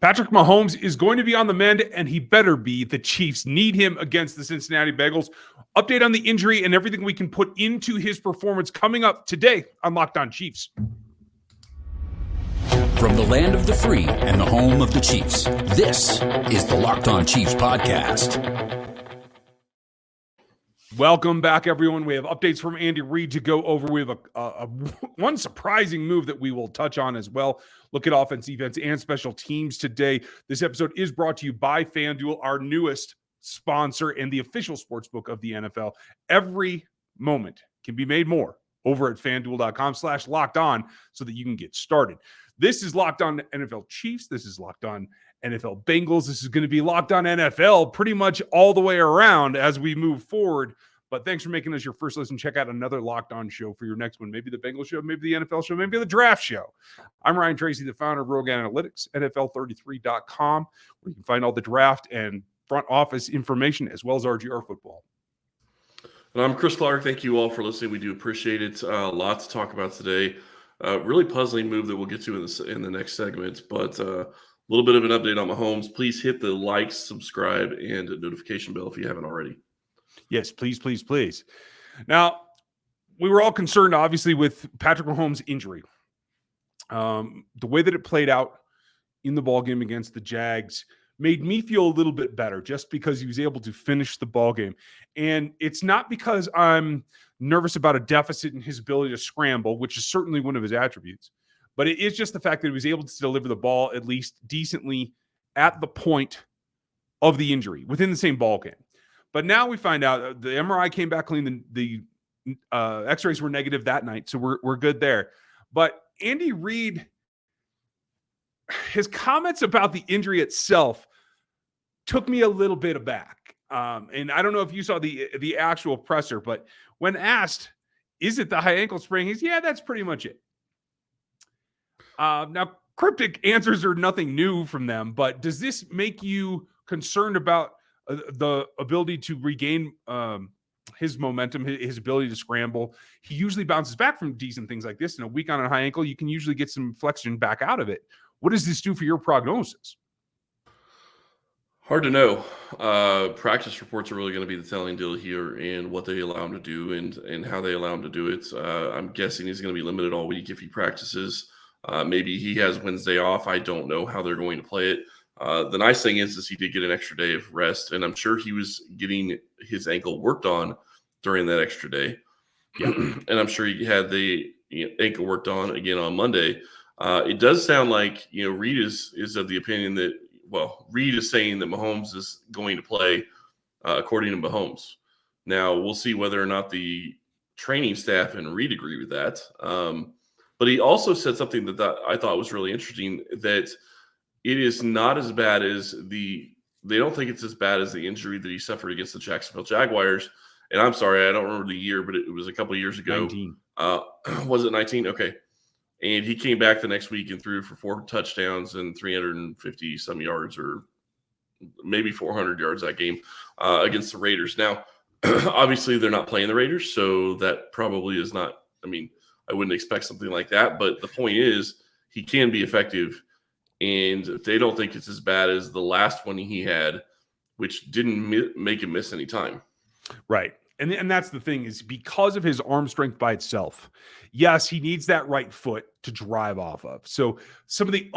Patrick Mahomes is going to be on the mend, and he better be. The Chiefs need him against the Cincinnati Bengals. Update on the injury and everything we can put into his performance coming up today on Locked On Chiefs. From the land of the free and the home of the Chiefs, this is the Locked On Chiefs podcast. Welcome back, everyone. We have updates from Andy Reid to go over. We have one surprising move that we will touch on as well. Look at offense, defense, and special teams today. This episode is brought to you by FanDuel, our newest sponsor and the official sportsbook of the NFL. Every moment can be made more over at FanDuel.com/locked-on so that you can get started. This is Locked On NFL Chiefs. This is Locked On NFL Bengals. This is going to be Locked On NFL pretty much all the way around as we move forward. But thanks for making us your first listen. Check out another Locked On show for your next one. Maybe the Bengals show, maybe the NFL show, maybe the draft show. I'm Ryan Tracy, the founder of Rogue Analytics, NFL33.com, where you can find all the draft and front office information as well as RGR football. And I'm Chris Clark. Thank you all for listening. We do appreciate it. A lot to talk about today. Really puzzling move that we'll get to in the next segment, but a little bit of an update on Mahomes. Please hit the like, subscribe, and notification bell if you haven't already. Yes, please, please, please. Now, we were all concerned, obviously, with Patrick Mahomes' injury. The way that it played out in the ballgame against the Jags made me feel a little bit better just because he was able to finish the ballgame. And it's not because I'm nervous about a deficit in his ability to scramble, which is certainly one of his attributes, but it is just the fact that he was able to deliver the ball at least decently at the point of the injury within the same ballgame. But now we find out the MRI came back clean. The X-rays were negative that night, so we're good there. But Andy Reid, his comments about the injury itself took me a little bit aback. And I don't know if you saw the actual presser, but when asked, is it the high ankle sprain? He's, yeah, that's pretty much it. Now, cryptic answers are nothing new from them, but does this make you concerned about the ability to regain his momentum, his ability to scramble? He usually bounces back from decent things like this. In a week on a high ankle, you can usually get some flexion back out of it. What does this do for your prognosis? Hard to know. Practice reports are really going to be the telling deal here, and what they allow him to do and how they allow him to do it. I'm guessing he's going to be limited all week if he practices. Maybe he has Wednesday off. I don't know how they're going to play it. The nice thing is he did get an extra day of rest, and I'm sure he was getting his ankle worked on during that extra day. Yeah. And I'm sure he had the ankle worked on again on Monday. It does sound like, Reid is of the opinion that, Reid is saying that Mahomes is going to play according to Mahomes. Now, we'll see whether or not the training staff and Reid agree with that. But he also said something that I thought was really interesting, that it is not as bad as they don't think it's as bad as the injury that he suffered against the Jacksonville Jaguars. And I'm sorry, I don't remember the year, but it was a couple of years ago. 19. Was it 19? Okay. And he came back the next week and threw for 4 touchdowns and 350 some yards, or maybe 400 yards that game against the Raiders. Now, obviously they're not playing the Raiders, so that probably is not, I wouldn't expect something like that. But the point is, he can be effective, and they don't think it's as bad as the last one he had, which didn't make him miss any time. Right. And that's the thing, is because of his arm strength by itself, yes, he needs that right foot to drive off of. So some of the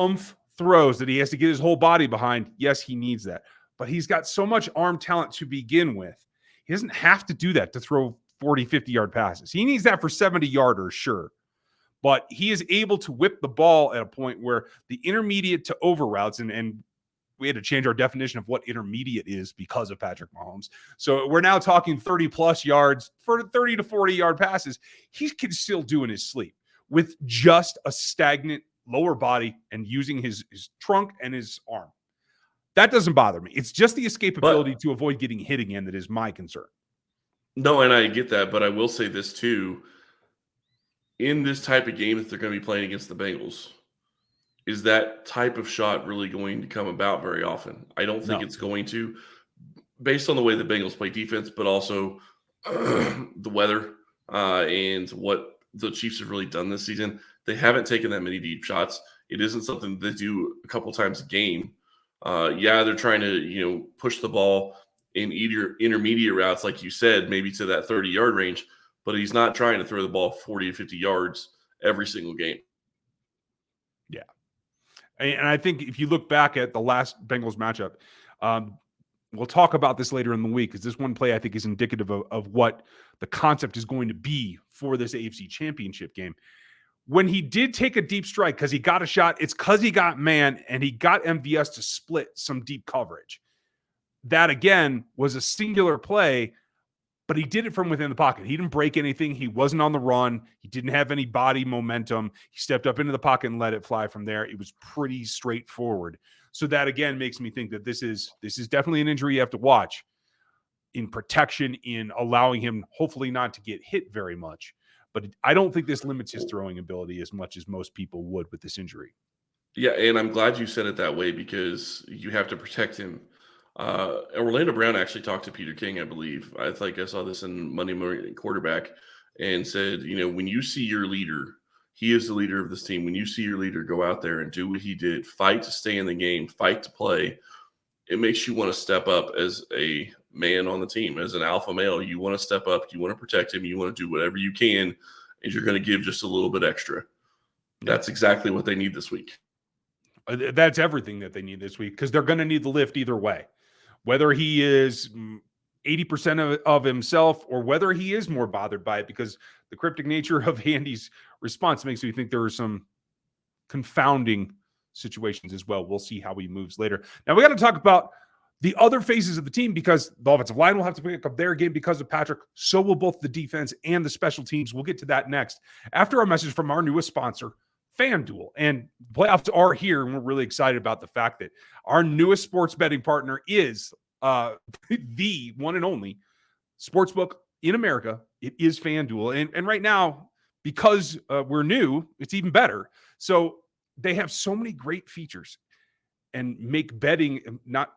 throws that he has to get his whole body behind, yes, he needs that. But he's got so much arm talent to begin with. He doesn't have to do that to throw 40, 50-yard passes. He needs that for 70-yarders, sure. But he is able to whip the ball at a point where the intermediate to over routes, and we had to change our definition of what intermediate is because of Patrick Mahomes. So we're now talking 30-plus yards for 30 to 40-yard passes. He can still do in his sleep with just a stagnant lower body and using his trunk and his arm. That doesn't bother me. It's just the escapability to avoid getting hit again that is my concern. No, and I get that, but I will say this too. In this type of game that they're going to be playing against the Bengals, is that type of shot really going to come about very often? I don't think it's going to, based on the way the Bengals play defense, but also the weather and what the Chiefs have really done this season. They haven't taken that many deep shots. It isn't something they do a couple times a game. Yeah, they're trying to, push the ball in either intermediate routes, like you said, maybe to that 30-yard range, but he's not trying to throw the ball 40 to 50 yards every single game. Yeah. And I think if you look back at the last Bengals matchup, we'll talk about this later in the week because this one play I think is indicative of what the concept is going to be for this AFC Championship game. When he did take a deep strike because he got a shot, it's because he got man and he got MVS to split some deep coverage. That, again, was a singular play, but he did it from within the pocket. He didn't break anything. He wasn't on the run. He didn't have any body momentum. He stepped up into the pocket and let it fly from there. It was pretty straightforward. So that, again, makes me think that this is definitely an injury you have to watch in protection, in allowing him hopefully not to get hit very much. But I don't think this limits his throwing ability as much as most people would with this injury. Yeah, and I'm glad you said it that way because you have to protect him. Orlando Brown actually talked to Peter King, I believe. I think I saw this in Monday Morning Quarterback and said, when you see your leader, he is the leader of this team. When you see your leader go out there and do what he did, fight to stay in the game, fight to play, it makes you want to step up as a man on the team, as an alpha male. You want to step up, you want to protect him, you want to do whatever you can, and you're going to give just a little bit extra. That's exactly what they need this week. That's everything that they need this week because they're going to need the lift either way. Whether he is 80% of himself or whether he is more bothered by it, because the cryptic nature of Andy's response makes me think there are some confounding situations as well. We'll see how he moves later. Now, we got to talk about the other phases of the team because the offensive line will have to pick up their game because of Patrick. So will both the defense and the special teams. We'll get to that next after our message from our newest sponsor, FanDuel. And playoffs are here, and we're really excited about the fact that our newest sports betting partner is the one and only sportsbook in America. It is FanDuel. And right now, because we're new, it's even better. So they have so many great features and make betting not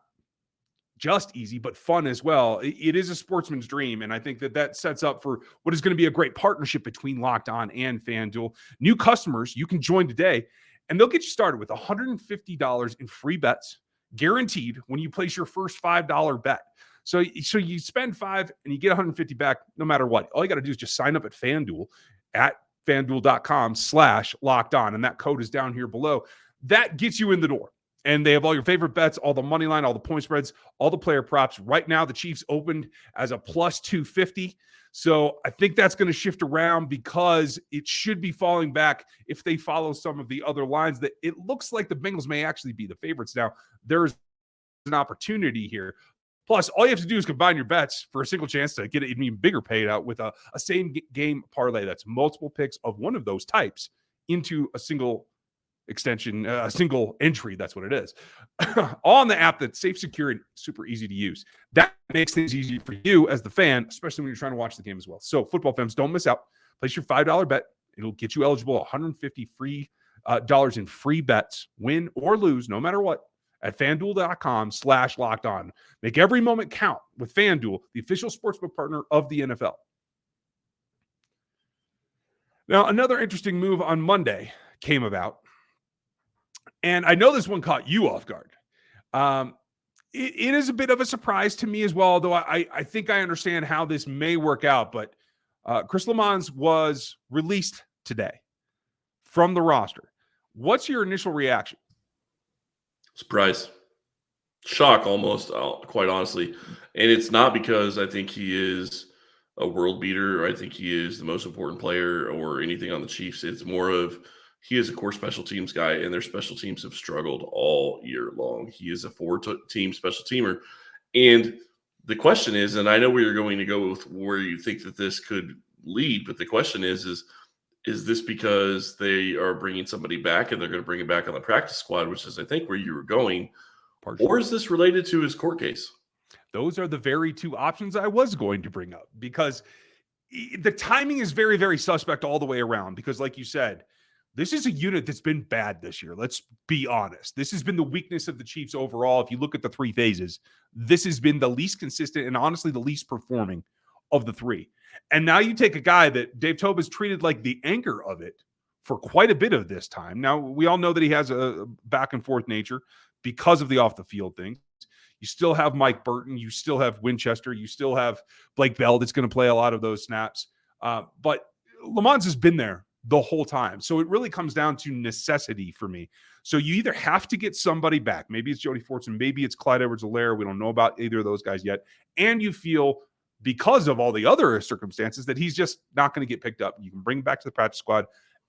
just easy, but fun as well. It is a sportsman's dream. And I think that sets up for what is going to be a great partnership between Locked On and FanDuel. New customers, you can join today and they'll get you started with $150 in free bets guaranteed when you place your first $5 bet. So you spend $5 and you get $150 back no matter what. All you got to do is just sign up at FanDuel at FanDuel.com/locked on. And that code is down here below. That gets you in the door. And they have all your favorite bets, all the money line, all the point spreads, all the player props. Right now, the Chiefs opened as a plus 250. So I think that's going to shift around because it should be falling back if they follow some of the other lines that it looks like the Bengals may actually be the favorites. Now, there's an opportunity here. Plus, all you have to do is combine your bets for a single chance to get an even bigger payout with a same game parlay. That's multiple picks of one of those types into a single extension, a single entry. That's what it is. All on the app that's safe, secure, and super easy to use. That makes things easy for you as the fan, especially when you're trying to watch the game as well. So football fans, don't miss out. Place your $5 bet. It'll get you eligible $150 free dollars in free bets, win or lose, no matter what, at FanDuel.com/locked on. Make every moment count with FanDuel, the official sportsbook partner of the NFL. Now, another interesting move on Monday came about. And I know this one caught you off guard. It is a bit of a surprise to me as well, although I think I understand how this may work out. But Chris Lamons was released today from the roster. What's your initial reaction? Surprise. Shock almost, quite honestly. And it's not because I think he is a world beater or I think he is the most important player or anything on the Chiefs. It's more of he is a core special teams guy, and their special teams have struggled all year long. He is a four-team special teamer. And the question is, and I know where you're going to go with where you think that this could lead, but the question is this because they are bringing somebody back and they're going to bring him back on the practice squad, which is, I think, where you were going, or is this related to his court case? Those are the very two options I was going to bring up because the timing is very, very suspect all the way around because, like you said, this is a unit that's been bad this year. Let's be honest. This has been the weakness of the Chiefs overall. If you look at the three phases, this has been the least consistent and honestly the least performing of the three. And now you take a guy that Dave Toub has treated like the anchor of it for quite a bit of this time. Now, we all know that he has a back and forth nature because of the off the field things. You still have Mike Burton. You still have Winchester. You still have Blake Bell that's going to play a lot of those snaps. But Lamont has been there the whole time. So it really comes down to necessity for me. So you either have to get somebody back. Maybe it's Jody Fortson. Maybe it's Clyde Edwards-Helaire. We don't know about either of those guys yet. And you feel, because of all the other circumstances, that he's just not going to get picked up. You can bring him back to the practice squad,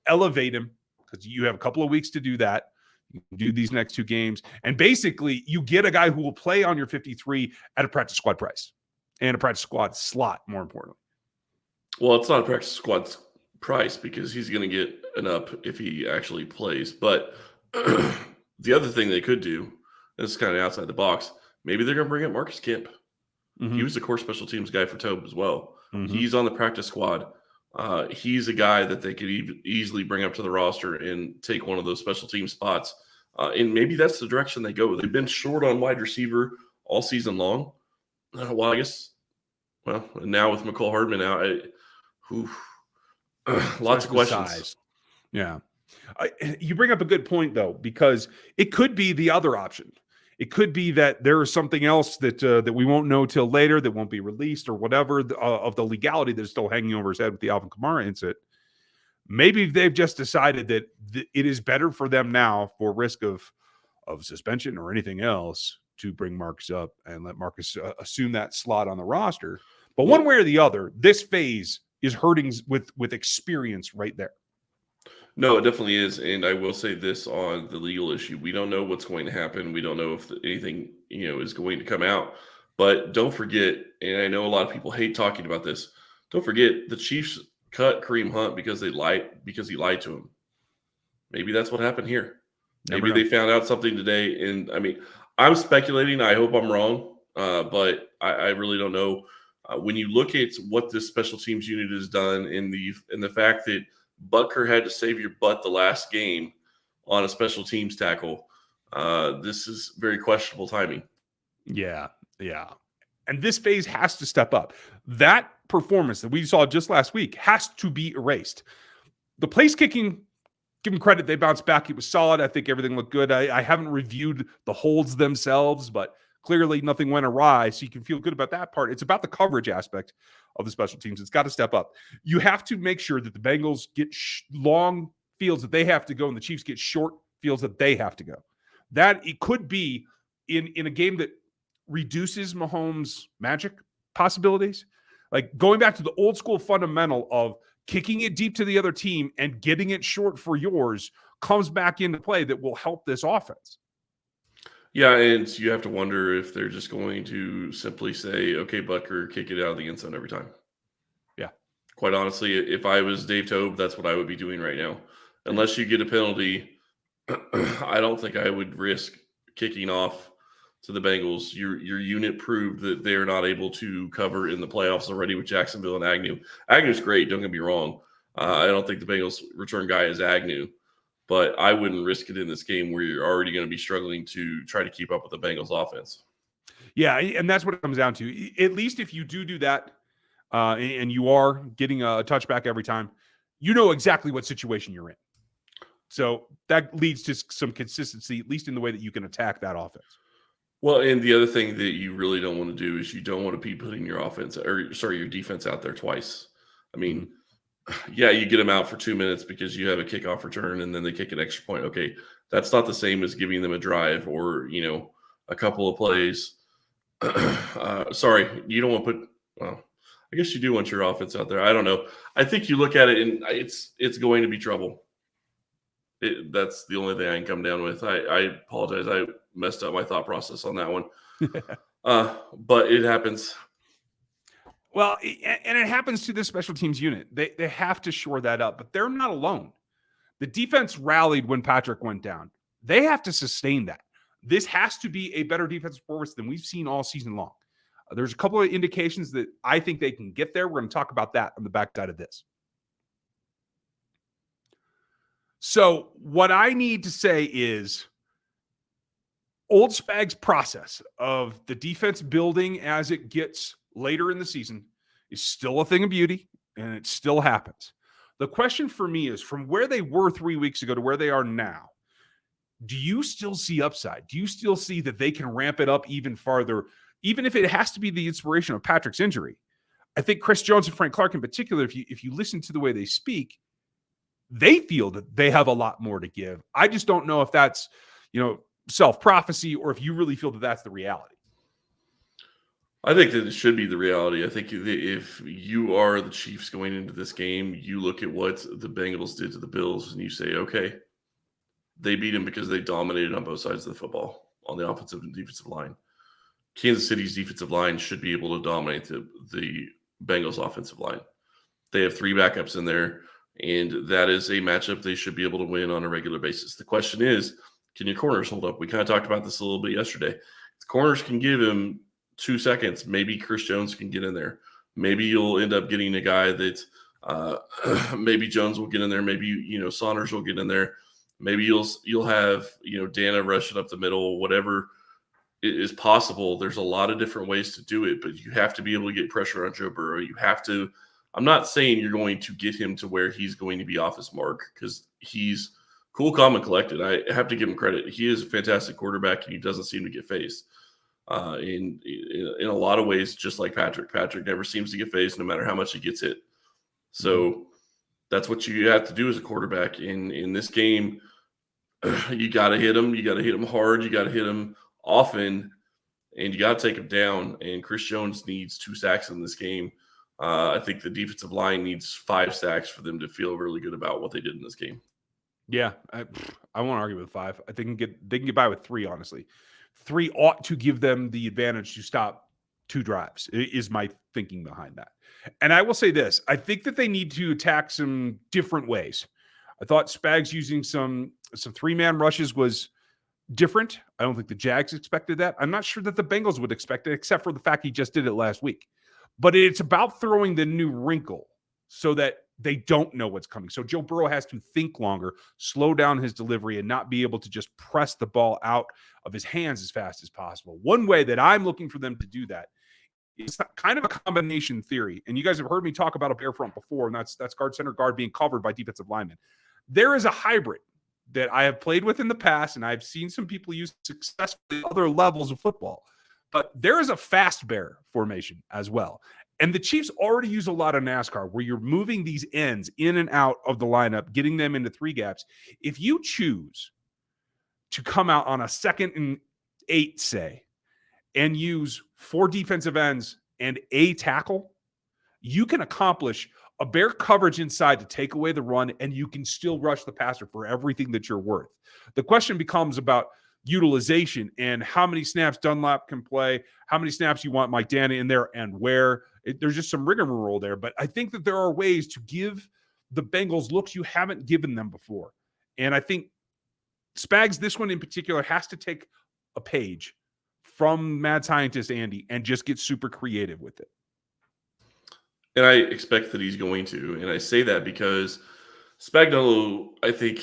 elevate him, because you have a couple of weeks to do that. You can do these next 2 games. And basically, you get a guy who will play on your 53 at a practice squad price and a practice squad slot, more importantly. Well, it's not a practice squad price because he's going to get an up if he actually plays. But the other thing they could do, this is kind of outside the box, maybe they're going to bring up Marcus Kemp. He was the core special teams guy for Tobe as well. He's on the practice squad. He's a guy that they could easily bring up to the roster and take one of those special team spots. And maybe that's the direction they go. They've been short on wide receiver all season long. Well, I guess, now with McCole Hardman out, lots of questions. Size. Yeah. You bring up a good point, though, because it could be the other option. It could be that there is something else that we won't know till later, that won't be released or whatever, of the legality that is still hanging over his head with the Alvin Kamara incident. Maybe they've just decided that it is better for them now, for risk of suspension or anything else, to bring Marcus up and let Marcus assume that slot on the roster. But one way or the other, this phase is hurting with experience right there. No, it definitely is. And I will say this on the legal issue. We don't know what's going to happen. We don't know if anything, is going to come out. But don't forget, and I know a lot of people hate talking about this, don't forget the Chiefs cut Kareem Hunt because he lied to him. Maybe that's what happened here. Maybe they found out something today. And I mean, I'm speculating. I hope I'm wrong. But I really don't know. When you look at what this special teams unit has done, in the fact that Butker had to save your butt the last game on a special teams tackle, this is very questionable timing. Yeah. And this phase has to step up. That performance that we saw just last week has to be erased. The place kicking, give them credit, they bounced back. It was solid. I think everything looked good. I haven't reviewed the holds themselves, but clearly nothing went awry, so you can feel good about that part. It's about the coverage aspect of the special teams. It's got to step up. You have to make sure that the Bengals get long fields that they have to go, and the Chiefs get short fields that they have to go. That it could be in a game that reduces Mahomes' magic possibilities. Like going back to the old school fundamental of kicking it deep to the other team and getting it short for yours comes back into play that will help this offense. Yeah, and you have to wonder if they're just going to simply say, okay, Butker, kick it out of the end zone every time. Yeah. Quite honestly, if I was Dave Tobe, that's what I would be doing right now. Unless you get a penalty, I don't think I would risk kicking off to the Bengals. Your unit proved that they're not able to cover in the playoffs already with Jacksonville and Agnew. Agnew's great, don't get me wrong. I don't think the Bengals return guy is Agnew. But I wouldn't risk it in this game where you're already going to be struggling to try to keep up with the Bengals offense. Yeah, and that's what it comes down to. At least if you do that and you are getting a touchback every time, you know exactly what situation you're in. So that leads to some consistency, at least in the way that you can attack that offense. Well, and the other thing that you really don't want to do is you don't want to be putting your your defense out there twice. I mean, yeah, you get them out for 2 minutes because you have a kickoff return and then they kick an extra point. Okay, that's not the same as giving them a drive or, a couple of plays. Sorry, you don't want to put – well, I guess you do want your offense out there. I don't know. I think you look at it and it's going to be trouble. That's the only thing I can come down with. I apologize. I messed up my thought process on that one. But it happens. Well, and it happens to this special teams unit. They have to shore that up, but they're not alone. The defense rallied when Patrick went down. They have to sustain that. This has to be a better defensive performance than we've seen all season long. There's a couple of indications that I think they can get there. We're going to talk about that on the backside of this. So what I need to say is Old Spag's process of the defense building as it gets later in the season is still a thing of beauty, and it still happens. The question for me is, from where they were 3 weeks ago to where they are now, do you still see upside? Do you still see that they can ramp it up even farther, even if it has to be the inspiration of Patrick's injury? I think Chris Jones and Frank Clark in particular, if you listen to the way they speak, they feel that they have a lot more to give. I just don't know if that's, self-prophecy or if you really feel that that's the reality. I think that it should be the reality. I think if you are the Chiefs going into this game, you look at what the Bengals did to the Bills and you say, okay, they beat them because they dominated on both sides of the football, on the offensive and defensive line. Kansas City's defensive line should be able to dominate the Bengals offensive line. They have 3 backups in there, and that is a matchup they should be able to win on a regular basis. The question is, can your corners hold up? We kind of talked about this a little bit yesterday. If the corners can give him 2 seconds, maybe Chris Jones can get in there. Maybe you'll end up getting a guy that maybe Jones will get in there. Maybe, Saunders will get in there. Maybe you'll have, Dana rushing up the middle, whatever is possible. There's a lot of different ways to do it, but you have to be able to get pressure on Joe Burrow. You have to – I'm not saying you're going to get him to where he's going to be off his mark, because he's cool, calm, and collected. I have to give him credit. He is a fantastic quarterback, and he doesn't seem to get phased. In a lot of ways, just like Patrick. Patrick never seems to get phased no matter how much he gets hit. So that's what you have to do as a quarterback. In this game, you got to hit him. You got to hit him hard. You got to hit him often, and you got to take him down. And Chris Jones needs 2 sacks in this game. I think the defensive line needs 5 sacks for them to feel really good about what they did in this game. Yeah, I won't argue with 5. I think they can get by with 3, honestly. 3 ought to give them the advantage to stop 2 drives, is my thinking behind that. And I will say this, I think that they need to attack some different ways. I thought Spags using some 3-man rushes was different. I don't think the Jags expected that. I'm not sure that the Bengals would expect it, except for the fact he just did it last week. But it's about throwing the new wrinkle so that they don't know what's coming. So Joe Burrow has to think longer, slow down his delivery, and not be able to just press the ball out of his hands as fast as possible. One way that I'm looking for them to do that is kind of a combination theory. And you guys have heard me talk about a bear front before, and that's guard, center, guard being covered by defensive linemen. There is a hybrid that I have played with in the past, and I've seen some people use successfully at other levels of football. But there is a fast bear formation as well. And the Chiefs already use a lot of NASCAR where you're moving these ends in and out of the lineup, getting them into 3 gaps. If you choose to come out on a 2nd and 8, say, and use 4 defensive ends and a tackle, you can accomplish a bear coverage inside to take away the run, and you can still rush the passer for everything that you're worth. The question becomes about utilization and how many snaps Dunlap can play, how many snaps you want Mike Dana in there, and where. There's just some rigmarole there. But I think that there are ways to give the Bengals looks you haven't given them before. And I think Spags, this one in particular, has to take a page from mad scientist Andy and just get super creative with it. And I expect that he's going to. And I say that because Spagnuolo, I think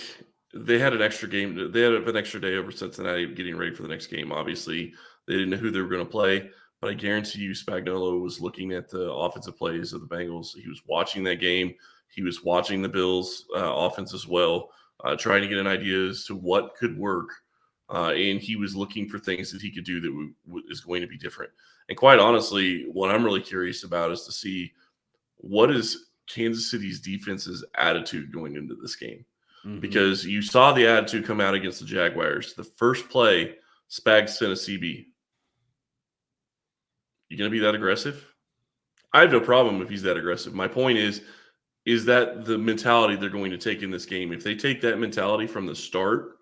they had an extra game. They had an extra day over Cincinnati getting ready for the next game. Obviously, they didn't know who they were going to play. But I guarantee you Spagnuolo was looking at the offensive plays of the Bengals. He was watching that game. He was watching the Bills' offense as well, trying to get an idea as to what could work. And he was looking for things that he could do that is going to be different. And quite honestly, what I'm really curious about is to see what is Kansas City's defense's attitude going into this game. Mm-hmm. Because you saw the attitude come out against the Jaguars. The first play, Spags sent a CB. You going to be that aggressive? I have no problem if he's that aggressive. My point is that the mentality they're going to take in this game? If they take that mentality from the start,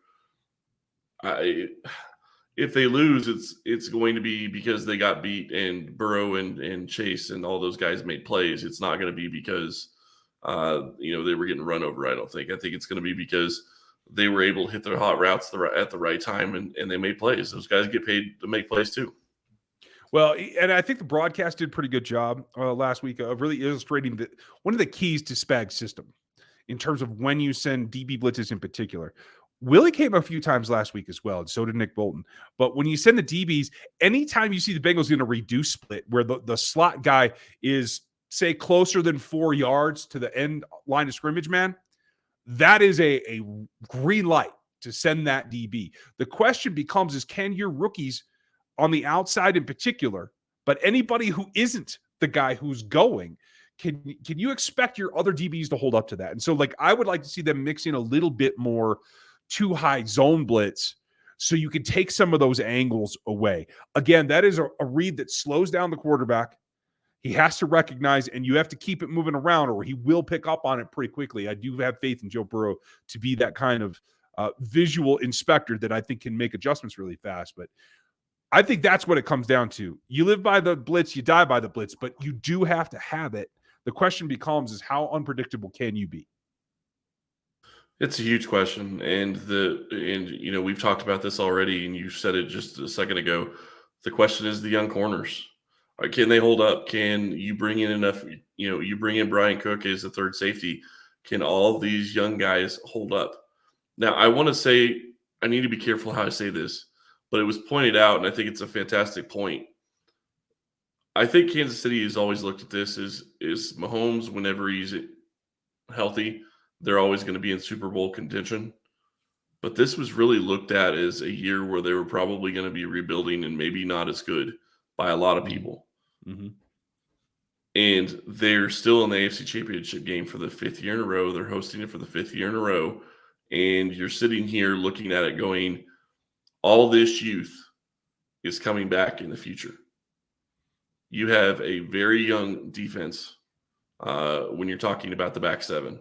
if they lose, it's going to be because they got beat and Burrow and Chase and all those guys made plays. It's not going to be because they were getting run over. I don't think. I think it's going to be because they were able to hit their hot routes at the right time and they made plays. Those guys get paid to make plays too. Well, and I think the broadcast did a pretty good job last week of really illustrating that one of the keys to Spag's system in terms of when you send DB blitzes in particular. Willie came a few times last week as well, and so did Nick Bolton. But when you send the DBs, anytime you see the Bengals in a reduced split where the slot guy is say, closer than 4 yards to the end line of scrimmage, man, that is a green light to send that DB. The question becomes is, can your rookies on the outside in particular, but anybody who isn't the guy who's going, can you expect your other DBs to hold up to that? And so, like, I would like to see them mixing a little bit more too high zone blitz so you can take some of those angles away. Again, that is a read that slows down the quarterback. He has to recognize, and you have to keep it moving around, or he will pick up on it pretty quickly. I do have faith in Joe Burrow to be that kind of visual inspector that I think can make adjustments really fast. But I think that's what it comes down to. You live by the blitz, you die by the blitz, but you do have to have it. The question becomes is how unpredictable can you be? It's a huge question, and we've talked about this already, and you said it just a second ago. The question is the young corners. Can they hold up? Can you bring in enough? You bring in Brian Cook as the third safety. Can all these young guys hold up? Now, I want to say I need to be careful how I say this, but it was pointed out, and I think it's a fantastic point. I think Kansas City has always looked at this as Mahomes, whenever he's healthy, they're always going to be in Super Bowl contention. But this was really looked at as a year where they were probably going to be rebuilding and maybe not as good by a lot of people. Mm-hmm. And they're still in the AFC Championship game for the 5th year in a row. They're hosting it for the 5th year in a row. And you're sitting here looking at it going, all this youth is coming back in the future. You have a very young defense when you're talking about the back seven.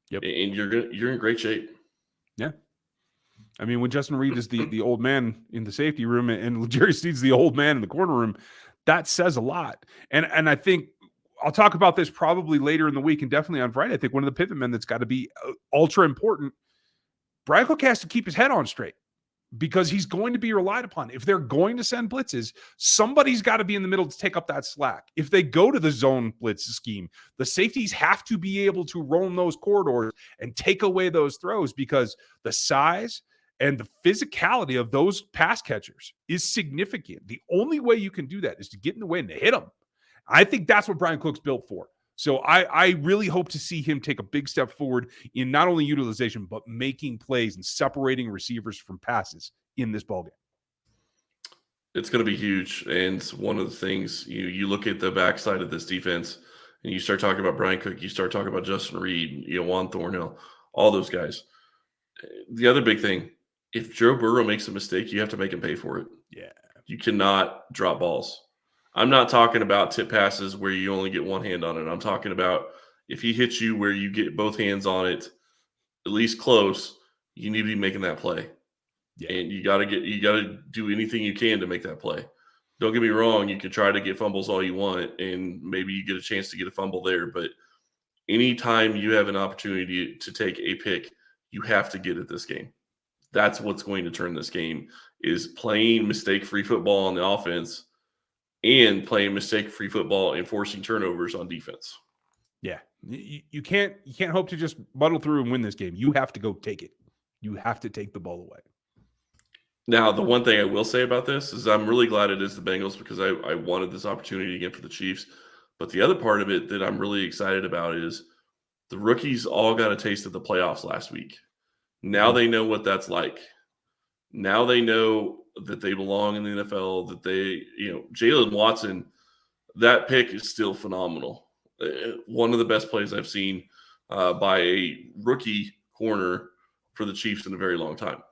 Yep. And you're in great shape. Yeah. I mean, when Justin Reed is the old man in the safety room and Jerry Steed's the old man in the corner room, that says a lot. And I think I'll talk about this probably later in the week and definitely on Friday. I think one of the pivot men that's got to be ultra important, Brian Cook has to keep his head on straight because he's going to be relied upon. If they're going to send blitzes, somebody's got to be in the middle to take up that slack. If they go to the zone blitz scheme, the safeties have to be able to roam those corridors and take away those throws because the size and the physicality of those pass catchers is significant. The only way you can do that is to get in the way and to hit them. I think that's what Brian Cook's built for. So I really hope to see him take a big step forward in not only utilization, but making plays and separating receivers from passes in this ballgame. It's going to be huge. And one of the things, you look at the backside of this defense and you start talking about Brian Cook, you start talking about Justin Reed, Juan Thornhill, all those guys. The other big thing, if Joe Burrow makes a mistake, you have to make him pay for it. Yeah. You cannot drop balls. I'm not talking about tip passes where you only get one hand on it. I'm talking about if he hits you where you get both hands on it, at least close, you need to be making that play. Yeah. And you got to do anything you can to make that play. Don't get me wrong. You can try to get fumbles all you want, and maybe you get a chance to get a fumble there. But anytime you have an opportunity to take a pick, you have to get it this game. That's what's going to turn this game is playing mistake-free football on the offense and playing mistake-free football and forcing turnovers on defense. Yeah. You can't hope to just muddle through and win this game. You have to go take it. You have to take the ball away. Now, the one thing I will say about this is I'm really glad it is the Bengals because I wanted this opportunity again for the Chiefs. But the other part of it that I'm really excited about is the rookies all got a taste of the playoffs last week. Now they know what that's like. Now they know that they belong in the NFL, that they, Jalen Watson, that pick is still phenomenal. One of the best plays I've seen by a rookie corner for the Chiefs in a very long time.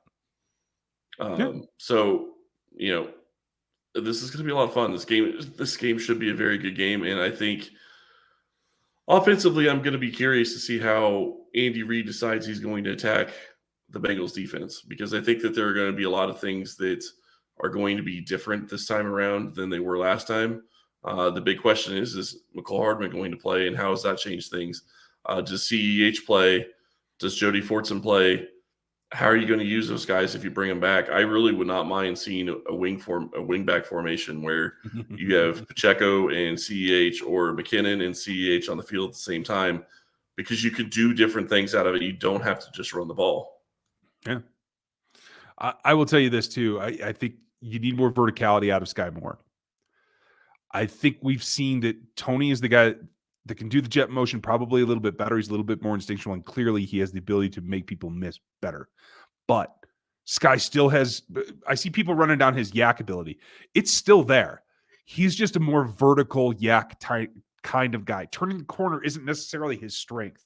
So, this is going to be a lot of fun. This game should be a very good game. And I think offensively, I'm going to be curious to see how Andy Reid decides he's going to attack the Bengals defense, because I think that there are going to be a lot of things that are going to be different this time around than they were last time. The big question is McCall Hardman going to play, and how does that change things? Does CEH play? Does Jody Fortson play? How are you going to use those guys if you bring them back? I really would not mind seeing a wingback formation where you have Pacheco and CEH, or McKinnon and CEH on the field at the same time, because you could do different things out of it. You don't have to just run the ball. Yeah. I will tell you this too. I think you need more verticality out of Sky Moore. I think we've seen that Tony is the guy that can do the jet motion probably a little bit better. He's a little bit more instinctual, and clearly he has the ability to make people miss better. But Sky still has, I see people running down his yak ability. It's still there. He's just a more vertical yak type kind of guy. Turning the corner isn't necessarily his strength.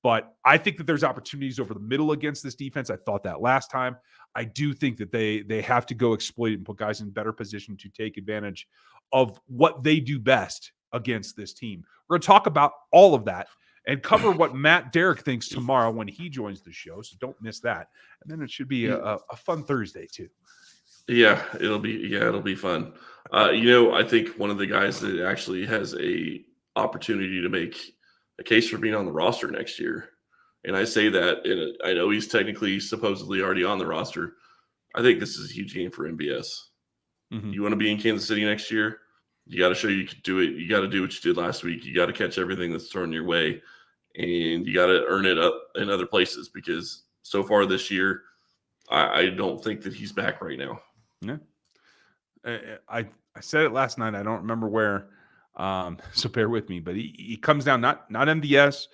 But I think that there's opportunities over the middle against this defense. I thought that last time. I do think that they have to go exploit it and put guys in better position to take advantage of what they do best against this team. We're going to talk about all of that and cover what Matt Derrick thinks tomorrow when he joins the show. So don't miss that. And then it should be a fun Thursday too. Yeah, it'll be fun. I think one of the guys that actually has a opportunity to make a case for being on the roster next year, and I say that, and I know he's technically supposedly already on the roster. I think this is a huge game for MBS. Mm-hmm. You want to be in Kansas City next year, you got to show you can do it. You got to do what you did last week. You got to catch everything that's thrown your way, and you got to earn it up in other places, because so far this year, I don't think that he's back right now. Yeah. I said it last night. I don't remember where. So bear with me, but he comes down, not MDS,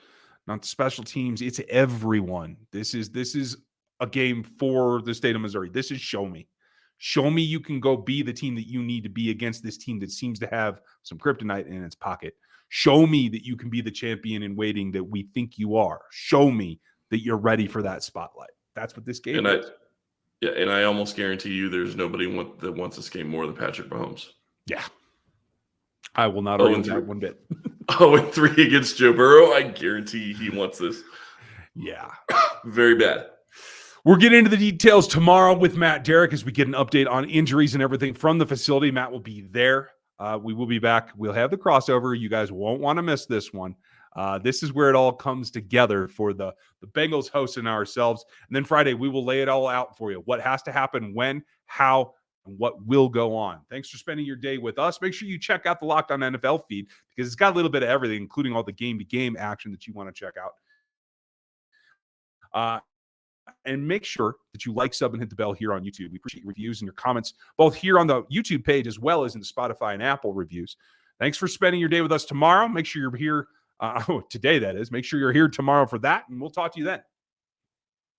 not the special teams. It's everyone. This is a game for the state of Missouri. This is show me you can go be the team that you need to be against this team that seems to have some kryptonite in its pocket. Show me that you can be the champion in waiting that we think you are. Show me that you're ready for that spotlight. That's what this game is. And I almost guarantee you there's nobody that wants this game more than Patrick Mahomes. Yeah. I will not argue that one bit. 0-3 against Joe Burrow. I guarantee he wants this. Yeah. Very bad. We'll get into the details tomorrow with Matt Derrick as we get an update on injuries and everything from the facility. Matt will be there. We will be back. We'll have the crossover. You guys won't want to miss this one. This is where it all comes together for the Bengals hosts and ourselves. And then Friday, we will lay it all out for you. What has to happen, when, how, and what will go on. Thanks for spending your day with us. Make sure you check out the Locked On NFL feed, because it's got a little bit of everything, including all the game-to-game action that you want to check out. And make sure that you like, sub, and hit the bell here on YouTube. We appreciate your reviews and your comments, both here on the YouTube page as well as in the Spotify and Apple reviews. Thanks for spending your day with us tomorrow. Make sure you're here today, that is. Make sure you're here tomorrow for that, and we'll talk to you then.